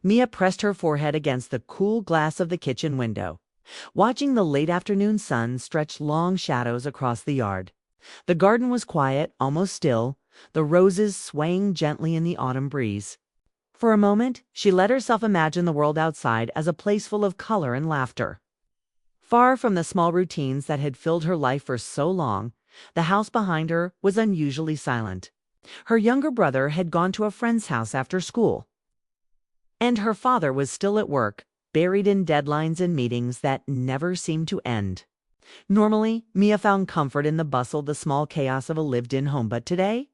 Mia pressed her forehead against the cool glass of the kitchen window, watching the late afternoon sun stretch long shadows across the yard. The garden was quiet, almost still, the roses swaying gently in the autumn breeze. For a moment, she let herself imagine the world outside as a place full of color and laughter. Far from the small routines that had filled her life for so long, the house behind her was unusually silent. Her younger brother had gone to a friend's house after school, and her father was still at work, buried in deadlines and meetings that never seemed to end. Normally, Mia found comfort in the bustle, the small chaos of a lived-in home, but today,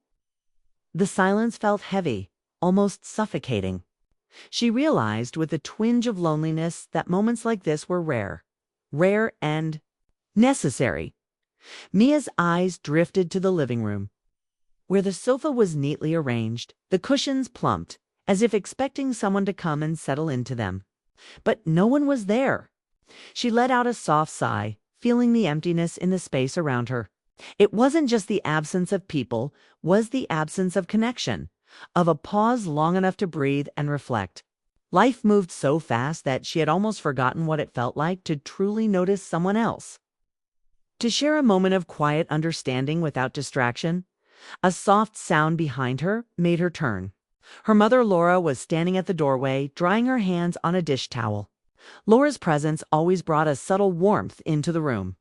the silence felt heavy, almost suffocating. She realized with a twinge of loneliness that moments like this were rare and necessary. Mia's eyes drifted to the living room, where the sofa was neatly arranged, the cushions plumped, as if expecting someone to come and settle into them. But no one was there. She let out a soft sigh, feeling the emptiness in the space around her. It wasn't just the absence of people, was the absence of connection, of a pause long enough to breathe and reflect. Life moved so fast that she had almost forgotten what it felt like to truly notice someone else. To share a moment of quiet understanding without distraction. A soft sound behind her made her turn. Her mother, Laura, was standing at the doorway, drying her hands on a dish towel. Laura's presence always brought a subtle warmth into the room,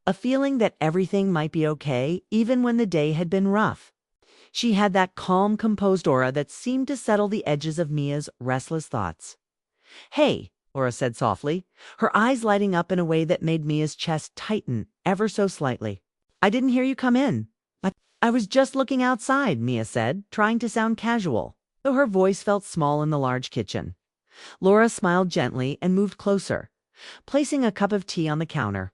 a feeling that everything might be okay even when the day had been rough. She had that calm, composed aura that seemed to settle the edges of Mia's restless thoughts. "Hey," Laura said softly, her eyes lighting up in a way that made Mia's chest tighten ever so slightly. "I didn't hear you come in." "I was just looking outside," Mia said, trying to sound casual, though her voice felt small in the large kitchen. Laura smiled gently and moved closer, placing a cup of tea on the counter.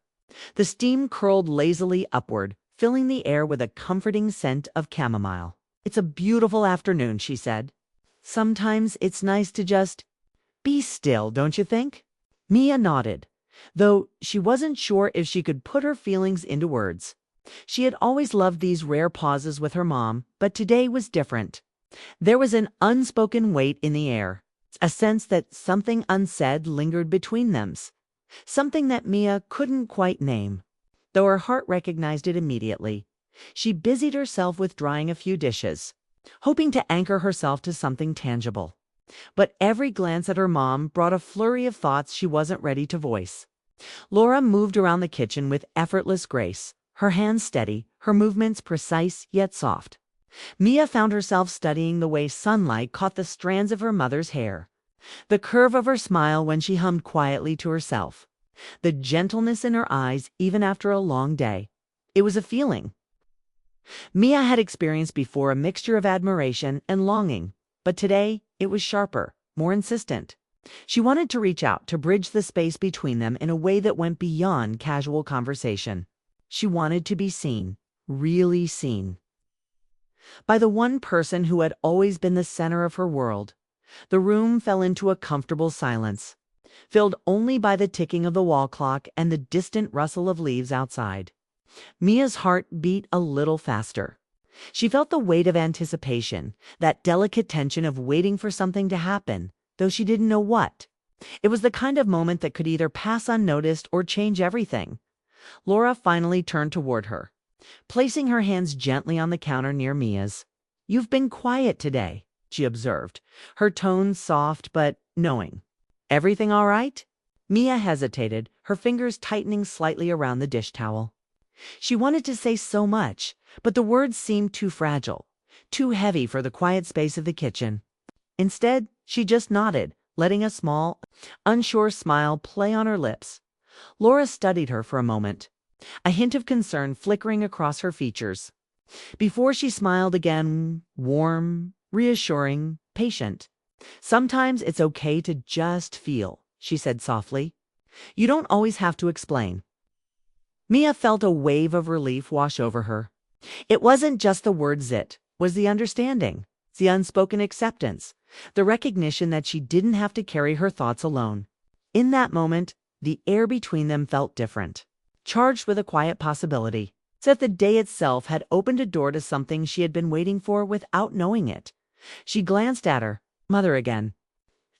The steam curled lazily upward, filling the air with a comforting scent of chamomile. "It's a beautiful afternoon," she said. "Sometimes it's nice to just be still, don't you think?" Mia nodded, though she wasn't sure if she could put her feelings into words. She had always loved these rare pauses with her mom, but today was different. There was an unspoken weight in the air, a sense that something unsaid lingered between them, something that Mia couldn't quite name, though her heart recognized it immediately. She busied herself with drying a few dishes, hoping to anchor herself to something tangible. But every glance at her mom brought a flurry of thoughts she wasn't ready to voice. Laura moved around the kitchen with effortless grace, her hands steady, her movements precise yet soft. Mia found herself studying the way sunlight caught the strands of her mother's hair, the curve of her smile when she hummed quietly to herself, the gentleness in her eyes even after a long day. It was a feeling Mia had experienced before, a mixture of admiration and longing, but today it was sharper, more insistent. She wanted to reach out, to bridge the space between them in a way that went beyond casual conversation. She wanted to be seen, really seen, by the one person who had always been the center of her world. The room fell into a comfortable silence, filled only by the ticking of the wall clock and the distant rustle of leaves outside. Mia's heart beat a little faster. She felt the weight of anticipation, that delicate tension of waiting for something to happen, though she didn't know what. It was the kind of moment that could either pass unnoticed or change everything. Laura finally turned toward her, placing her hands gently on the counter near Mia's. "You've been quiet today," she observed, her tone soft but knowing. "Everything all right?" Mia hesitated, her fingers tightening slightly around the dish towel. She wanted to say so much, but the words seemed too fragile, too heavy for the quiet space of the kitchen. Instead, she just nodded, letting a small, unsure smile play on her lips. Laura studied her for a moment, a hint of concern flickering across her features, before she smiled again, warm, reassuring, patient. "Sometimes it's okay to just feel," she said softly. "You don't always have to explain." Mia felt a wave of relief wash over her. It wasn't just the words, it was the understanding, the unspoken acceptance, the recognition that she didn't have to carry her thoughts alone. In that moment, the air between them felt different, charged with a quiet possibility, as if the day itself had opened a door to something she had been waiting for without knowing it. She glanced at her mother again,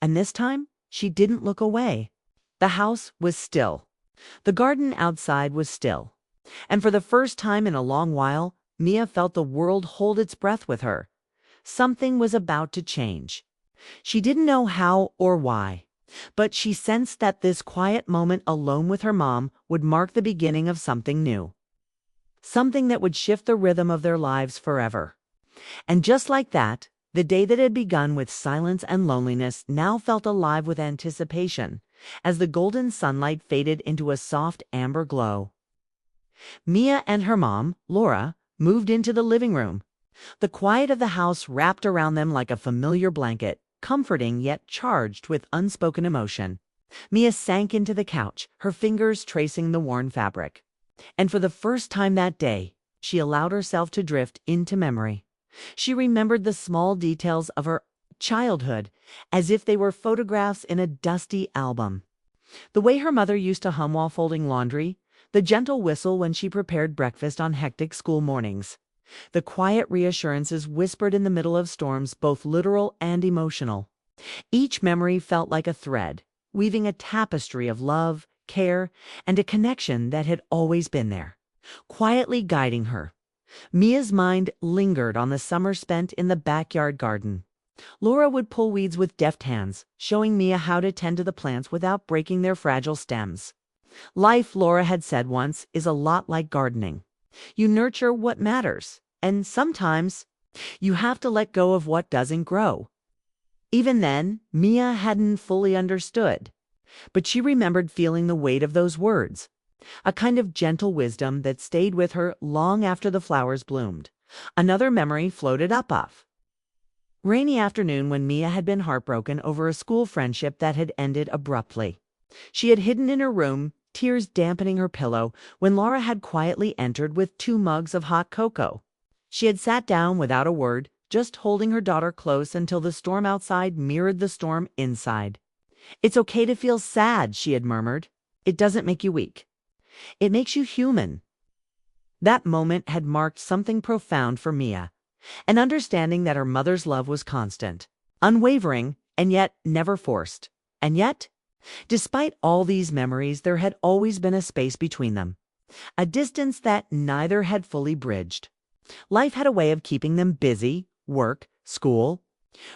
And this time, she didn't look away. The house was still. The garden outside was still. And for the first time in a long while, Mia felt the world hold its breath with her. Something was about to change. She didn't know how or why, but she sensed that this quiet moment alone with her mom would mark the beginning of something new. Something that would shift the rhythm of their lives forever. And just like that, the day that had begun with silence and loneliness now felt alive with anticipation, as the golden sunlight faded into a soft amber glow. Mia and her mom, Laura, moved into the living room. The quiet of the house wrapped around them like a familiar blanket, comforting yet charged with unspoken emotion. Mia sank into the couch, her fingers tracing the worn fabric. And for the first time that day, she allowed herself to drift into memory. She remembered the small details of her childhood as if they were photographs in a dusty album. The way her mother used to hum while folding laundry, the gentle whistle when she prepared breakfast on hectic school mornings, the quiet reassurances whispered in the middle of storms, both literal and emotional. Each memory felt like a thread, weaving a tapestry of love, care, and a connection that had always been there, quietly guiding her. Mia's mind lingered on the summer spent in the backyard garden. Laura would pull weeds with deft hands, showing Mia how to tend to the plants without breaking their fragile stems. Life, Laura had said once, is a lot like gardening. You nurture what matters, and sometimes you have to let go of what doesn't grow. Even then, Mia hadn't fully understood, but she remembered feeling the weight of those words, a kind of gentle wisdom that stayed with her long after the flowers bloomed. Another memory floated up off. Rainy afternoon when Mia had been heartbroken over a school friendship that had ended abruptly. She had hidden in her room, tears dampening her pillow, when Laura had quietly entered with 2 mugs of hot cocoa. She had sat down without a word, just holding her daughter close until the storm outside mirrored the storm inside. "It's okay to feel sad," she had murmured. "It doesn't make you weak. It makes you human." That moment had marked something profound for Mia, an understanding that her mother's love was constant, unwavering, and yet never forced. And yet, despite all these memories, there had always been a space between them, a distance that neither had fully bridged. Life had a way of keeping them busy, work, school,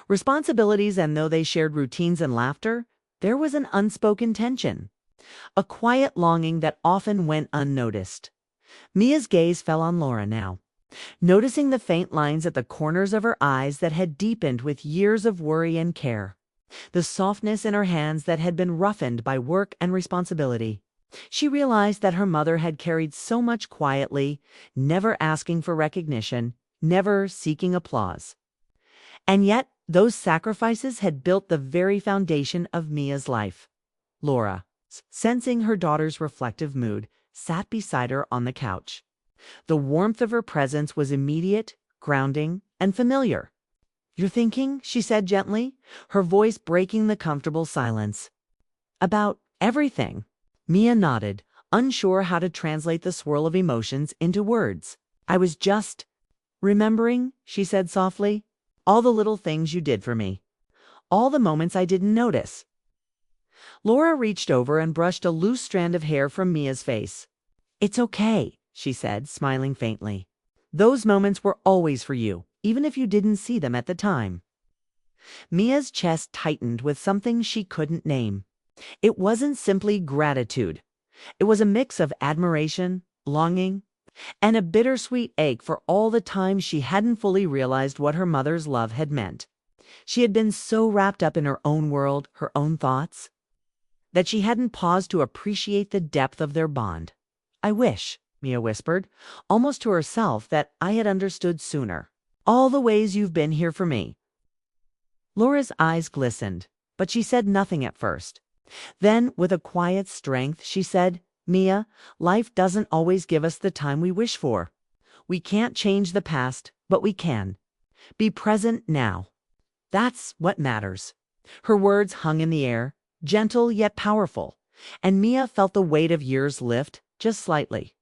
responsibilities, and though they shared routines and laughter, there was an unspoken tension, a quiet longing that often went unnoticed. Mia's gaze fell on Laura now, noticing the faint lines at the corners of her eyes that had deepened with years of worry and care, the softness in her hands that had been roughened by work and responsibility. She realized that her mother had carried so much quietly, never asking for recognition, never seeking applause. And yet, those sacrifices had built the very foundation of Mia's life. Laura, sensing her daughter's reflective mood, sat beside her on the couch. The warmth of her presence was immediate, grounding, and familiar. "You're thinking," she said gently, her voice breaking the comfortable silence. "About everything." Mia nodded, unsure how to translate the swirl of emotions into words. "I was just remembering," she said softly, "all the little things you did for me. All the moments I didn't notice." Laura reached over and brushed a loose strand of hair from Mia's face. "It's okay," she said, smiling faintly. "Those moments were always for you, even if you didn't see them at the time." Mia's chest tightened with something she couldn't name. It wasn't simply gratitude. It was a mix of admiration, longing, and a bittersweet ache for all the time she hadn't fully realized what her mother's love had meant. She had been so wrapped up in her own world, her own thoughts, that she hadn't paused to appreciate the depth of their bond. "I wish," Mia whispered, almost to herself, "that I had understood sooner. All the ways you've been here for me." Laura's eyes glistened, but she said nothing at first. Then, with a quiet strength, she said, "Mia, life doesn't always give us the time we wish for. We can't change the past, but we can be present now. That's what matters." Her words hung in the air, gentle yet powerful, and Mia felt the weight of years lift just slightly.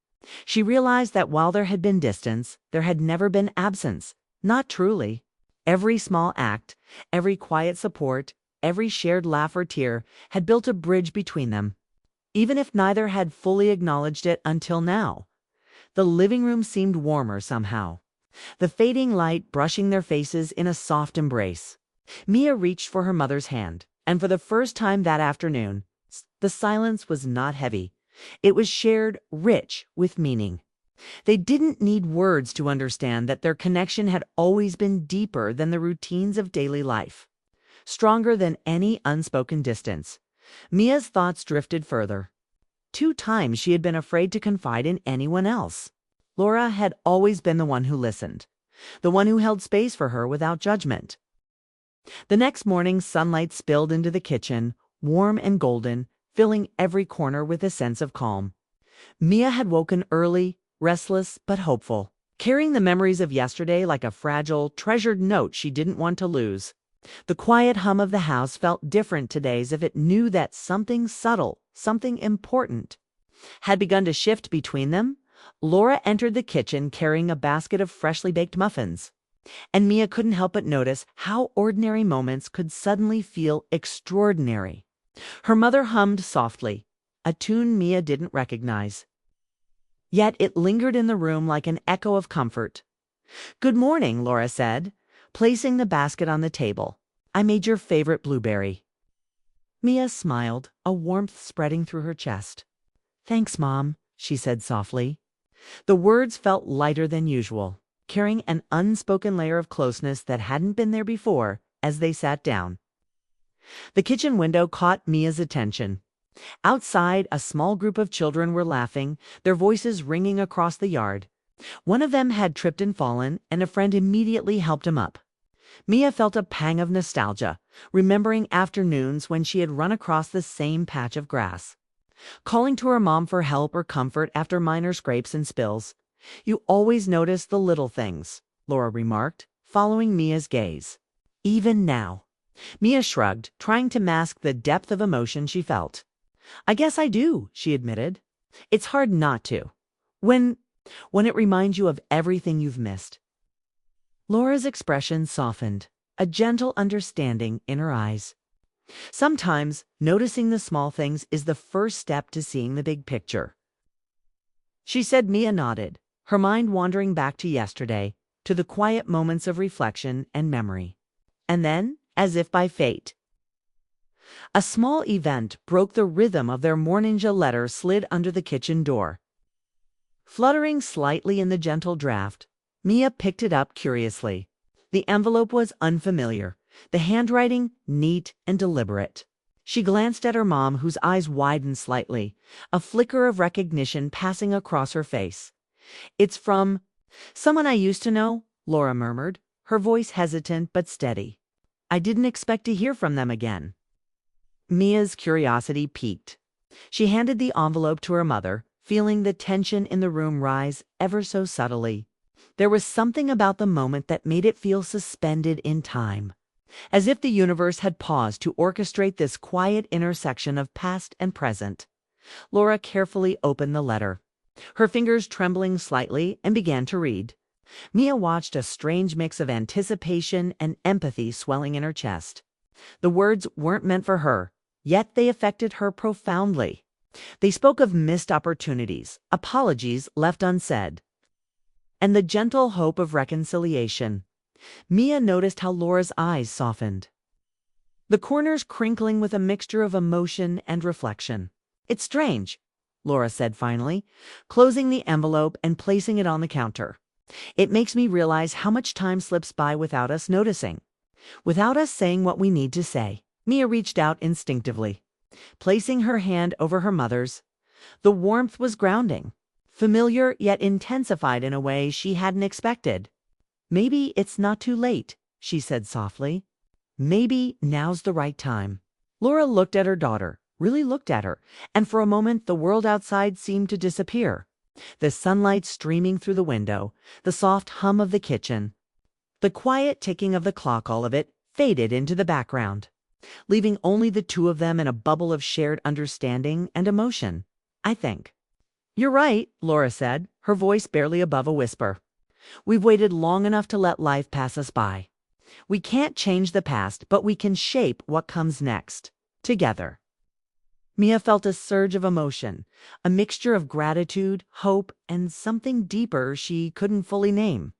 She realized that while there had been distance, there had never been absence, not truly. Every small act, every quiet support, every shared laugh or tear had built a bridge between them, even if neither had fully acknowledged it until now. The living room seemed warmer somehow, the fading light brushing their faces in a soft embrace. Mia reached for her mother's hand, and for the first time that afternoon, the silence was not heavy. It was shared, rich with meaning. They didn't need words to understand that their connection had always been deeper than the routines of daily life, stronger than any unspoken distance. Mia's thoughts drifted further. 2 times she had been afraid to confide in anyone else. Laura had always been the one who listened, the one who held space for her without judgment. The next morning, sunlight spilled into the kitchen, warm and golden, filling every corner with a sense of calm. Mia had woken early, restless but hopeful, carrying the memories of yesterday like a fragile, treasured note she didn't want to lose. The quiet hum of the house felt different today, as if it knew that something subtle, something important, had begun to shift between them. Laura entered the kitchen carrying a basket of freshly baked muffins, and Mia couldn't help but notice how ordinary moments could suddenly feel extraordinary. Her mother hummed softly, a tune Mia didn't recognize. Yet it lingered in the room like an echo of comfort. "Good morning," Laura said, placing the basket on the table. "I made your favorite blueberry." Mia smiled, a warmth spreading through her chest. "Thanks, Mom," she said softly. The words felt lighter than usual, carrying an unspoken layer of closeness that hadn't been there before. As they sat down, the kitchen window caught Mia's attention. Outside, a small group of children were laughing, their voices ringing across the yard. One of them had tripped and fallen, and a friend immediately helped him up. Mia felt a pang of nostalgia, remembering afternoons when she had run across the same patch of grass, calling to her mom for help or comfort after minor scrapes and spills. "You always notice the little things," Laura remarked, following Mia's gaze. "Even now." Mia shrugged, trying to mask the depth of emotion she felt. "I guess I do," she admitted. "It's hard not to, when it reminds you of everything you've missed." Laura's expression softened, a gentle understanding in her eyes. Sometimes, noticing the small things is the first step to seeing the big picture, she said. Mia nodded, her mind wandering back to yesterday, to the quiet moments of reflection and memory. And then, as if by fate, a small event broke the rhythm of their morning. A letter slid under the kitchen door. Fluttering slightly in the gentle draft, Mia picked it up curiously. The envelope was unfamiliar, the handwriting neat and deliberate. She glanced at her mom, whose eyes widened slightly, a flicker of recognition passing across her face. "It's from someone I used to know," Laura murmured, her voice hesitant but steady. "I didn't expect to hear from them again." Mia's curiosity piqued. She handed the envelope to her mother, feeling the tension in the room rise ever so subtly. There was something about the moment that made it feel suspended in time, as if the universe had paused to orchestrate this quiet intersection of past and present. Laura carefully opened the letter, her fingers trembling slightly, and began to read. Mia watched, a strange mix of anticipation and empathy swelling in her chest. The words weren't meant for her, yet they affected her profoundly. They spoke of missed opportunities, apologies left unsaid, and the gentle hope of reconciliation. Mia noticed how Laura's eyes softened, the corners crinkling with a mixture of emotion and reflection. "It's strange," Laura said finally, closing the envelope and placing it on the counter. "It makes me realize how much time slips by without us noticing, without us saying what we need to say." Mia reached out instinctively, placing her hand over her mother's. The warmth was grounding, familiar yet intensified in a way she hadn't expected. "Maybe it's not too late," she said softly. "Maybe now's the right time." Laura looked at her daughter, really looked at her, and for a moment the world outside seemed to disappear. The sunlight streaming through the window, the soft hum of the kitchen, the quiet ticking of the clock, all of it faded into the background, leaving only the two of them in a bubble of shared understanding and emotion. "I think you're right," Laura said, her voice barely above a whisper. "We've waited long enough to let life pass us by. We can't change the past, but we can shape what comes next. Together. Mia felt a surge of emotion, a mixture of gratitude, hope, and something deeper she couldn't fully name.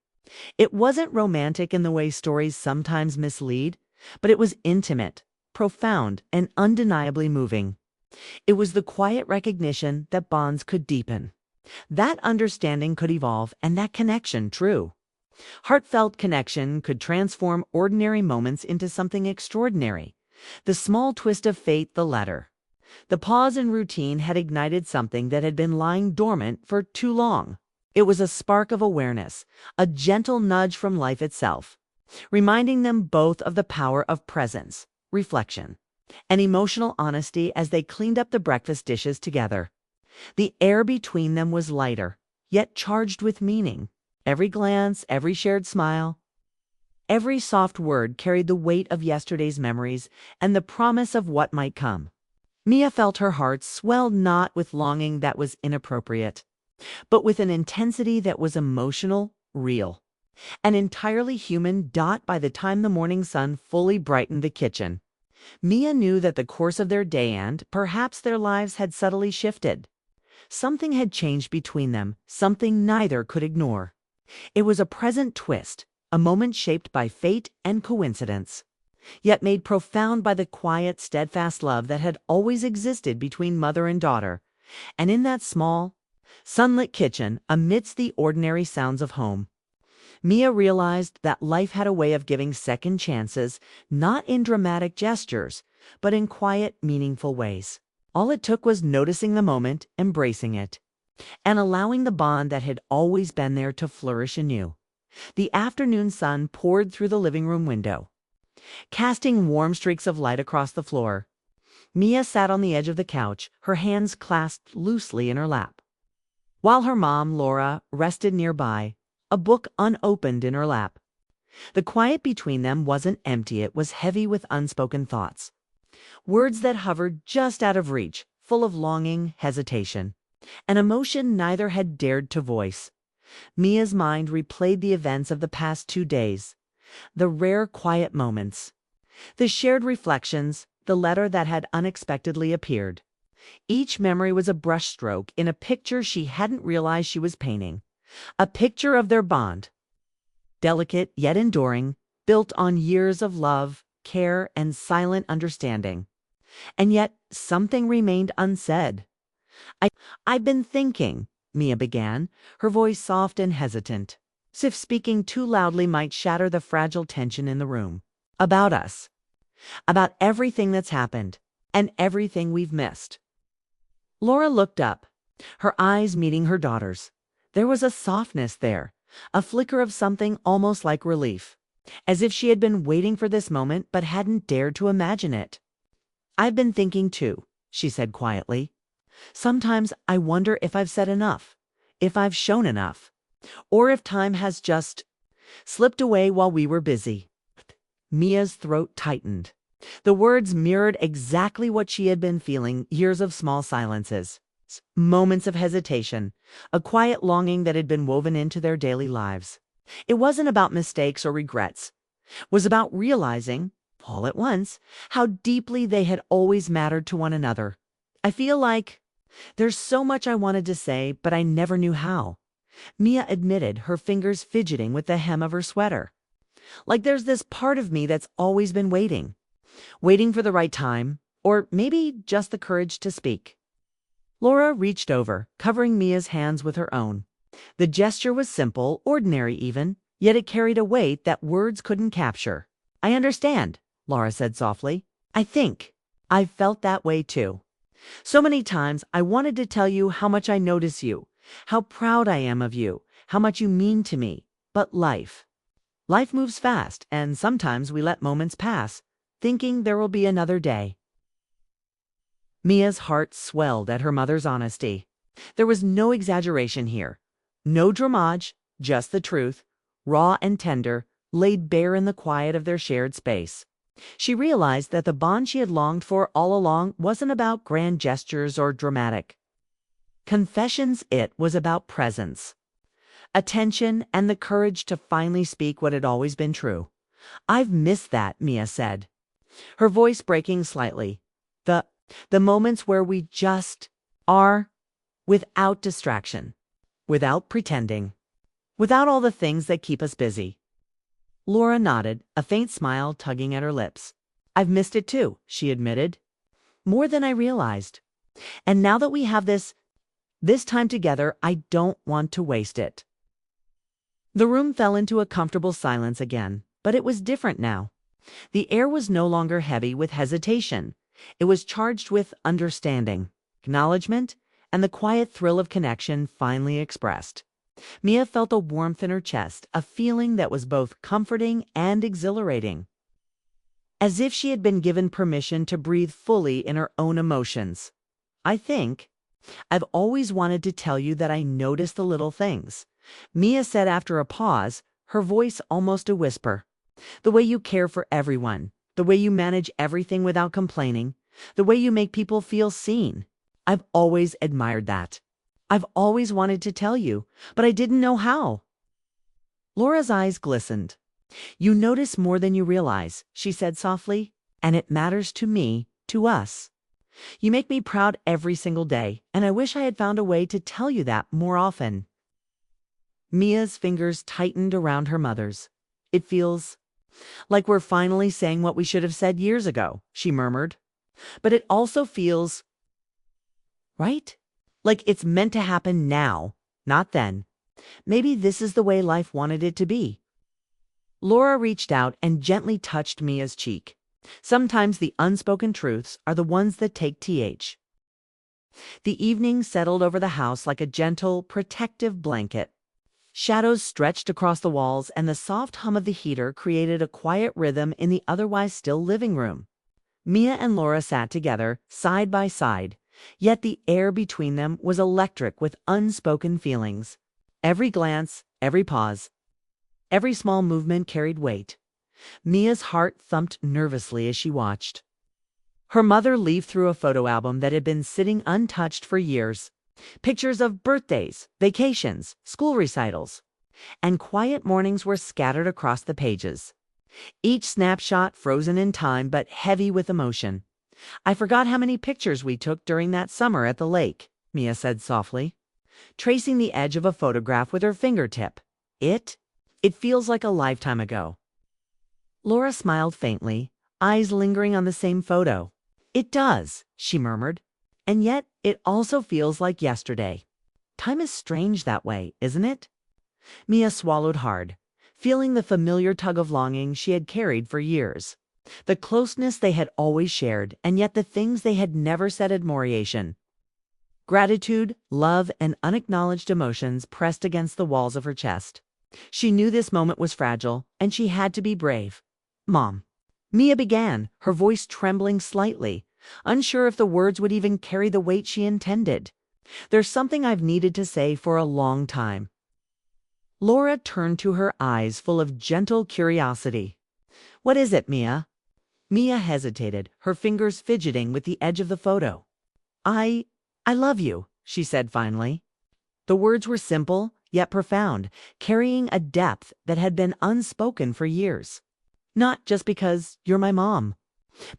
It wasn't romantic in the way stories sometimes mislead, but it was intimate, profound, and undeniably moving. It was the quiet recognition that bonds could deepen, that understanding could evolve, and that connection true. Heartfelt connection could transform ordinary moments into something extraordinary. The small twist of fate, the letter. The pause in routine had ignited something that had been lying dormant for too long. It was a spark of awareness, a gentle nudge from life itself, reminding them both of the power of presence, reflection, and emotional honesty as they cleaned up the breakfast dishes together. The air between them was lighter, yet charged with meaning. Every glance, every shared smile, every soft word carried the weight of yesterday's memories and the promise of what might come. Mia felt her heart swell not with longing that was inappropriate, but with an intensity that was emotional, real, and entirely human. By the time the morning sun fully brightened the kitchen, Mia knew that the course of their day and, perhaps, their lives had subtly shifted. Something had changed between them, something neither could ignore. It was a present twist, a moment shaped by fate and coincidence, yet made profound by the quiet, steadfast love that had always existed between mother and daughter. And in that small, sunlit kitchen, amidst the ordinary sounds of home, Mia realized that life had a way of giving second chances, not in dramatic gestures, but in quiet, meaningful ways. All it took was noticing the moment, embracing it, and allowing the bond that had always been there to flourish anew. The afternoon sun poured through the living room window, casting warm streaks of light across the floor. Mia sat on the edge of the couch, her hands clasped loosely in her lap, while her mom, Laura, rested nearby, a book unopened in her lap. The quiet between them wasn't empty, it was heavy with unspoken thoughts. Words that hovered just out of reach, full of longing, hesitation, an emotion neither had dared to voice. Mia's mind replayed the events of the past 2 days, the rare quiet moments, the shared reflections, the letter that had unexpectedly appeared. Each memory was a brushstroke in a picture she hadn't realized she was painting, a picture of their bond, delicate yet enduring, built on years of love, care, and silent understanding. And yet something remained unsaid. I've been thinking, Mia began, her voice soft and hesitant, as if speaking too loudly might shatter the fragile tension in the room. About us. About everything that's happened, and everything we've missed. Laura looked up, her eyes meeting her daughter's. There was a softness there, a flicker of something almost like relief, as if she had been waiting for this moment but hadn't dared to imagine it. I've been thinking too, she said quietly. Sometimes I wonder if I've said enough, if I've shown enough, or if time has just slipped away while we were busy. Mia's throat tightened. The words mirrored exactly what she had been feeling, years of small silences, moments of hesitation, a quiet longing that had been woven into their daily lives. It wasn't about mistakes or regrets. It was about realizing, all at once, how deeply they had always mattered to one another. I feel like there's so much I wanted to say, but I never knew how, Mia admitted, her fingers fidgeting with the hem of her sweater. Like there's this part of me that's always been waiting for the right time, or maybe just the courage to speak. Laura reached over, covering Mia's hands with her own. The gesture was simple, ordinary even, yet it carried a weight that words couldn't capture. I understand, Laura said softly. I think I've felt that way too. So many times I wanted to tell you how much I notice you, how proud I am of you, how much you mean to me. But life moves fast, and sometimes we let moments pass, thinking there will be another day. Mia's heart swelled at her mother's honesty. There was no exaggeration here, no dramage, just the truth, raw and tender, laid bare in the quiet of their shared space. She realized that the bond she had longed for all along wasn't about grand gestures or dramatic confessions. It was about presence, attention, and the courage to finally speak what had always been true. I've missed that, Mia said, her voice breaking slightly. The, the moments where we just are, without distraction, without pretending, without all the things that keep us busy. Laura nodded, a faint smile tugging at her lips. I've missed it too, she admitted. More than I realized. And now that we have this time together, I don't want to waste it. The room fell into a comfortable silence again, but it was different now. The air was no longer heavy with hesitation. It was charged with understanding, acknowledgement, and the quiet thrill of connection finally expressed. Mia felt a warmth in her chest, a feeling that was both comforting and exhilarating. As if she had been given permission to breathe fully in her own emotions. I've always wanted to tell you that I noticed the little things, Mia said after a pause, her voice almost a whisper. The way you care for everyone, the way you manage everything without complaining, the way you make people feel seen. I've always admired that. I've always wanted to tell you, but I didn't know how. Laura's eyes glistened. You notice more than you realize, she said softly, and it matters to me, to us. You make me proud every single day, and I wish I had found a way to tell you that more often. Mia's fingers tightened around her mother's. It feels like we're finally saying what we should have said years ago, she murmured. But it also feels right? Like it's meant to happen now, not then. Maybe this is the way life wanted it to be. Laura reached out and gently touched Mia's cheek. Sometimes the unspoken truths are the ones that take TH. The evening settled over the house like a gentle, protective blanket. Shadows stretched across the walls, and the soft hum of the heater created a quiet rhythm in the otherwise still living room. Mia and Laura sat together, side by side, yet the air between them was electric with unspoken feelings. Every glance, every pause, every small movement carried weight. Mia's heart thumped nervously as she watched. Her mother leafed through a photo album that had been sitting untouched for years. Pictures of birthdays, vacations, school recitals, and quiet mornings were scattered across the pages. Each snapshot frozen in time but heavy with emotion. I forgot how many pictures we took during that summer at the lake, Mia said softly, tracing the edge of a photograph with her fingertip. It feels like a lifetime ago. Laura smiled faintly, eyes lingering on the same photo. It does, she murmured. And yet, it also feels like yesterday. Time is strange that way, isn't it? Mia swallowed hard, feeling the familiar tug of longing she had carried for years. The closeness they had always shared, and yet the things they had never said admiration. Gratitude, love, and unacknowledged emotions pressed against the walls of her chest. She knew this moment was fragile, and she had to be brave. Mom. Mia began, her voice trembling slightly, unsure if the words would even carry the weight she intended. There's something I've needed to say for a long time. Laura turned to her, eyes full of gentle curiosity. What is it, Mia? Mia hesitated, her fingers fidgeting with the edge of the photo. I love you, she said finally. The words were simple, yet profound, carrying a depth that had been unspoken for years. Not just because you're my mom,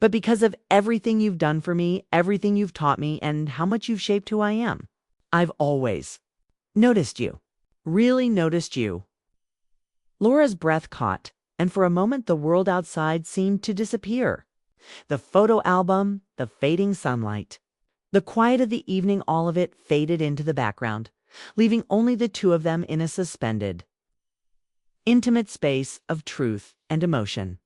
but because of everything you've done for me, everything you've taught me, and how much you've shaped who I am. I've always noticed you, really noticed you. Laura's breath caught, and for a moment the world outside seemed to disappear. The photo album, the fading sunlight, the quiet of the evening, all of it faded into the background, leaving only the two of them in a suspended, intimate space of truth and emotion.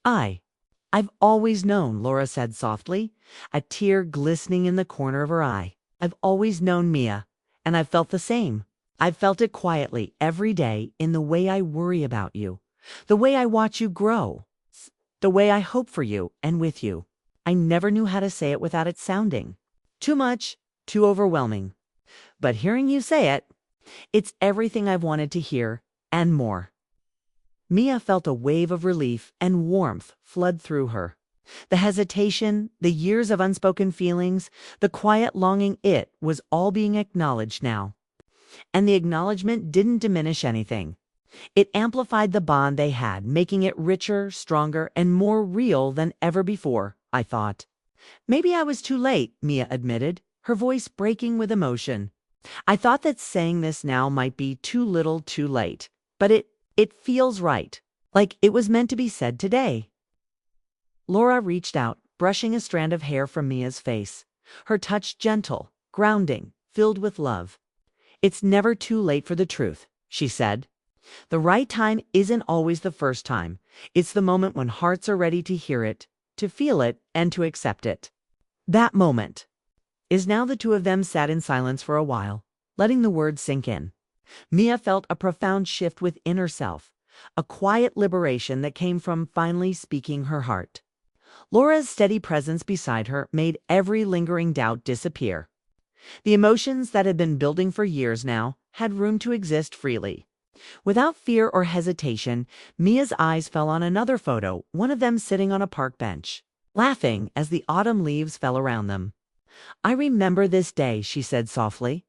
I've always known, Laura said softly, a tear glistening in the corner of her eye. I've always known, Mia, and I've felt the same. I've felt it quietly every day in the way I worry about you, the way I watch you grow, the way I hope for you and with you. I never knew how to say it without it sounding too much, too overwhelming. But hearing you say it, it's everything I've wanted to hear and more. Mia felt a wave of relief and warmth flood through her. The hesitation, the years of unspoken feelings, the quiet longing, it was all being acknowledged now. And the acknowledgement didn't diminish anything. It amplified the bond they had, making it richer, stronger, and more real than ever before, I thought. Maybe I was too late, Mia admitted, her voice breaking with emotion. I thought that saying this now might be too little too late, but it feels right, like it was meant to be said today. Laura reached out, brushing a strand of hair from Mia's face, her touch gentle, grounding, filled with love. It's never too late for the truth, she said. The right time isn't always the first time. It's the moment when hearts are ready to hear it, to feel it, and to accept it. That moment is now. The two of them sat in silence for a while, letting the words sink in. Mia felt a profound shift within herself, a quiet liberation that came from finally speaking her heart. Laura's steady presence beside her made every lingering doubt disappear. The emotions that had been building for years now had room to exist freely. Without fear or hesitation, Mia's eyes fell on another photo, one of them sitting on a park bench, laughing as the autumn leaves fell around them. "I remember this day," she said softly.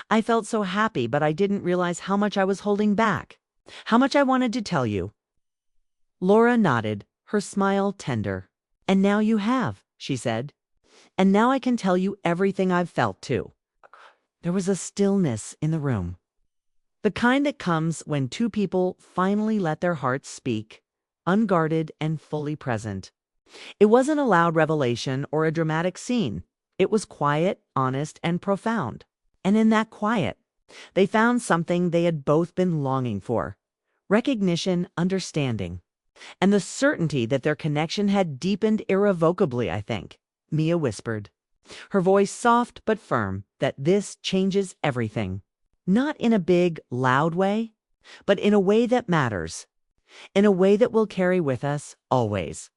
"I felt so happy, but I didn't realize how much I was holding back, how much I wanted to tell you." Laura nodded, her smile tender. "And now you have," she said. "And now I can tell you everything I've felt, too." There was a stillness in the room, the kind that comes when two people finally let their hearts speak, unguarded and fully present. It wasn't a loud revelation or a dramatic scene. It was quiet, honest, and profound. And in that quiet, they found something they had both been longing for: recognition, understanding, and the certainty that their connection had deepened irrevocably, I think. Mia whispered, her voice soft but firm, that this changes everything. Not in a big, loud way, but in a way that matters, in a way that we'll carry with us always.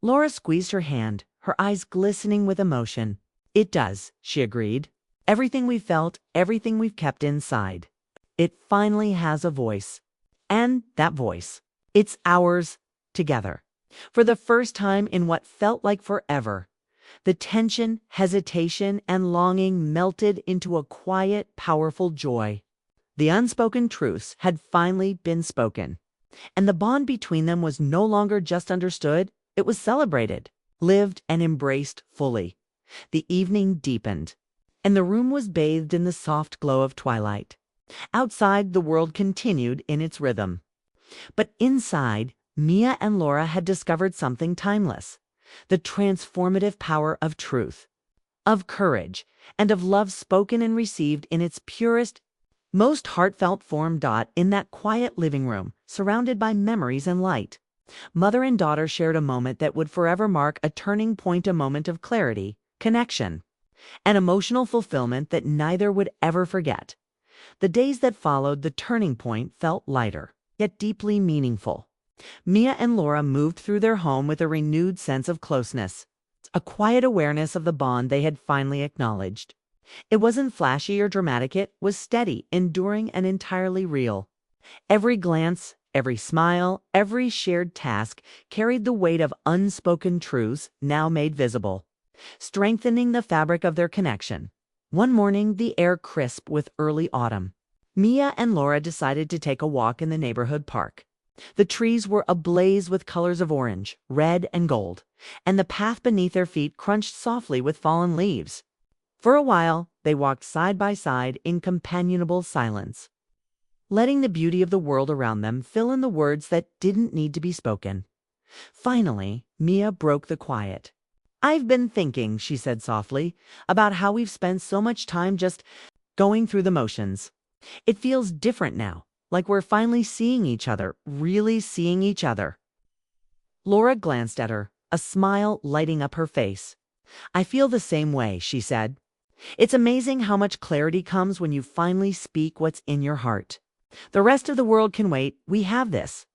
Laura squeezed her hand, her eyes glistening with emotion. "It does," she agreed. "Everything we've felt, everything we've kept inside. It finally has a voice. And that voice, it's ours together. For the first time in what felt like forever, the tension, hesitation, and longing melted into a quiet, powerful joy. The unspoken truths had finally been spoken, and the bond between them was no longer just understood, it was celebrated, lived, and embraced fully. The evening deepened, and the room was bathed in the soft glow of twilight. Outside, the world continued in its rhythm. But inside, Mia and Laura had discovered something timeless: the transformative power of truth, of courage, and of love spoken and received in its purest, most heartfelt form. In that quiet living room, surrounded by memories and light, mother and daughter shared a moment that would forever mark a turning point, a moment of clarity, connection, and emotional fulfillment that neither would ever forget. The days that followed the turning point felt lighter, yet deeply meaningful. Mia and Laura moved through their home with a renewed sense of closeness, a quiet awareness of the bond they had finally acknowledged. It wasn't flashy or dramatic, it was steady, enduring, and entirely real. Every glance, every smile, every shared task carried the weight of unspoken truths now made visible, strengthening the fabric of their connection. One morning, the air crisp with early autumn, Mia and Laura decided to take a walk in the neighborhood park. The trees were ablaze with colors of orange, red, and gold, and the path beneath their feet crunched softly with fallen leaves. For a while, they walked side by side in companionable silence, letting the beauty of the world around them fill in the words that didn't need to be spoken. Finally, Mia broke the quiet. "I've been thinking," she said softly, "about how we've spent so much time just going through the motions. It feels different now, like we're finally seeing each other, really seeing each other." Laura glanced at her, a smile lighting up her face. "I feel the same way," she said. "It's amazing how much clarity comes when you finally speak what's in your heart. The rest of the world can wait. We have this."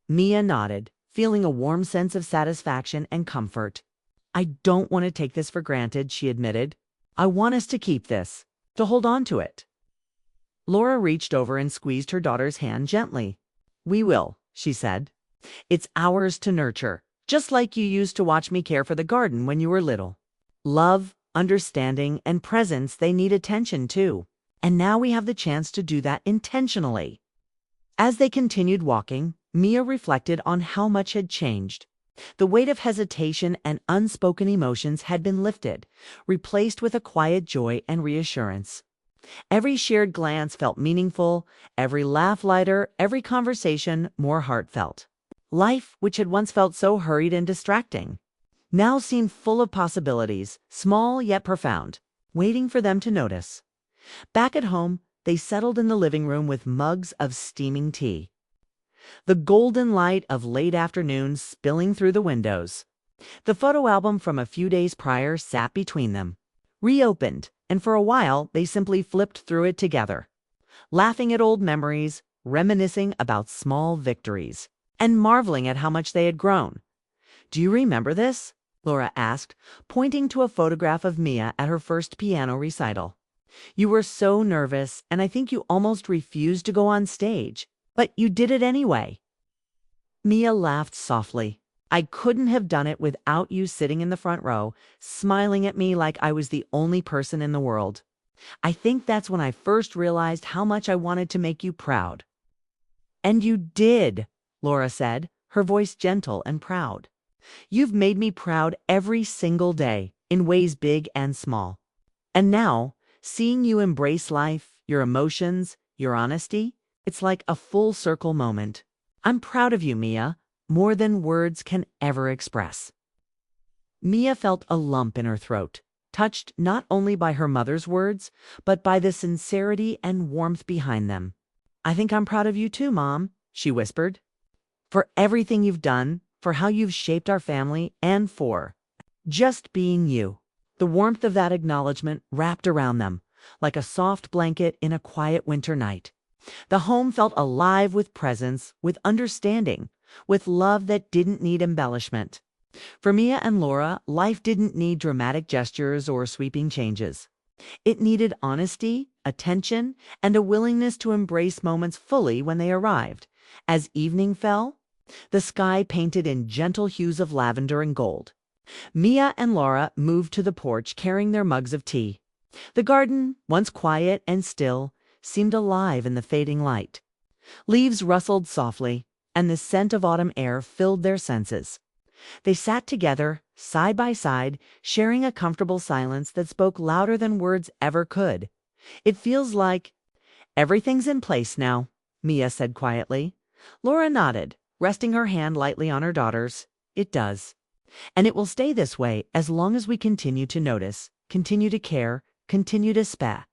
Mia nodded, feeling a warm sense of satisfaction and comfort. "I don't want to take this for granted," she admitted. "I want us to keep this, to hold on to it." Laura reached over and squeezed her daughter's hand gently. "We will," she said. "It's ours to nurture, just like you used to watch me care for the garden when you were little. Love, understanding, and presence, they need attention too. And now we have the chance to do that intentionally." As they continued walking, Mia reflected on how much had changed. The weight of hesitation and unspoken emotions had been lifted, replaced with a quiet joy and reassurance. Every shared glance felt meaningful, every laugh lighter, every conversation more heartfelt. Life, which had once felt so hurried and distracting, now seemed full of possibilities, small yet profound, waiting for them to notice. Back at home, they settled in the living room with mugs of steaming tea, the golden light of late afternoon spilling through the windows. The photo album from a few days prior sat between them, reopened, and for a while they simply flipped through it together, laughing at old memories, reminiscing about small victories, and marveling at how much they had grown. "Do you remember this?" Laura asked, pointing to a photograph of Mia at her first piano recital. "You were so nervous, and I think you almost refused to go on stage, but you did it anyway." Mia laughed softly. "I couldn't have done it without you sitting in the front row, smiling at me like I was the only person in the world. I think that's when I first realized how much I wanted to make you proud." "And you did," Laura said, her voice gentle and proud. "You've made me proud every single day, in ways big and small. And now, seeing you embrace life, your emotions, your honesty, it's like a full circle moment. I'm proud of you, Mia, more than words can ever express." Mia felt a lump in her throat, touched not only by her mother's words, but by the sincerity and warmth behind them. "I think I'm proud of you too, Mom," she whispered. "For everything you've done, for how you've shaped our family, and for just being you." The warmth of that acknowledgement wrapped around them, like a soft blanket in a quiet winter night. The home felt alive with presence, with understanding, with love that didn't need embellishment. For Mia and Laura, life didn't need dramatic gestures or sweeping changes. It needed honesty, attention, and a willingness to embrace moments fully when they arrived. As evening fell, the sky painted in gentle hues of lavender and gold. Mia and Laura moved to the porch carrying their mugs of tea. The garden, once quiet and still, seemed alive in the fading light. Leaves rustled softly, and the scent of autumn air filled their senses. They sat together, side by side, sharing a comfortable silence that spoke louder than words ever could. "It feels like everything's in place now," Mia said quietly. Laura nodded, resting her hand lightly on her daughter's. "It does. And it will stay this way as long as we continue to notice, continue to care, continue to spa."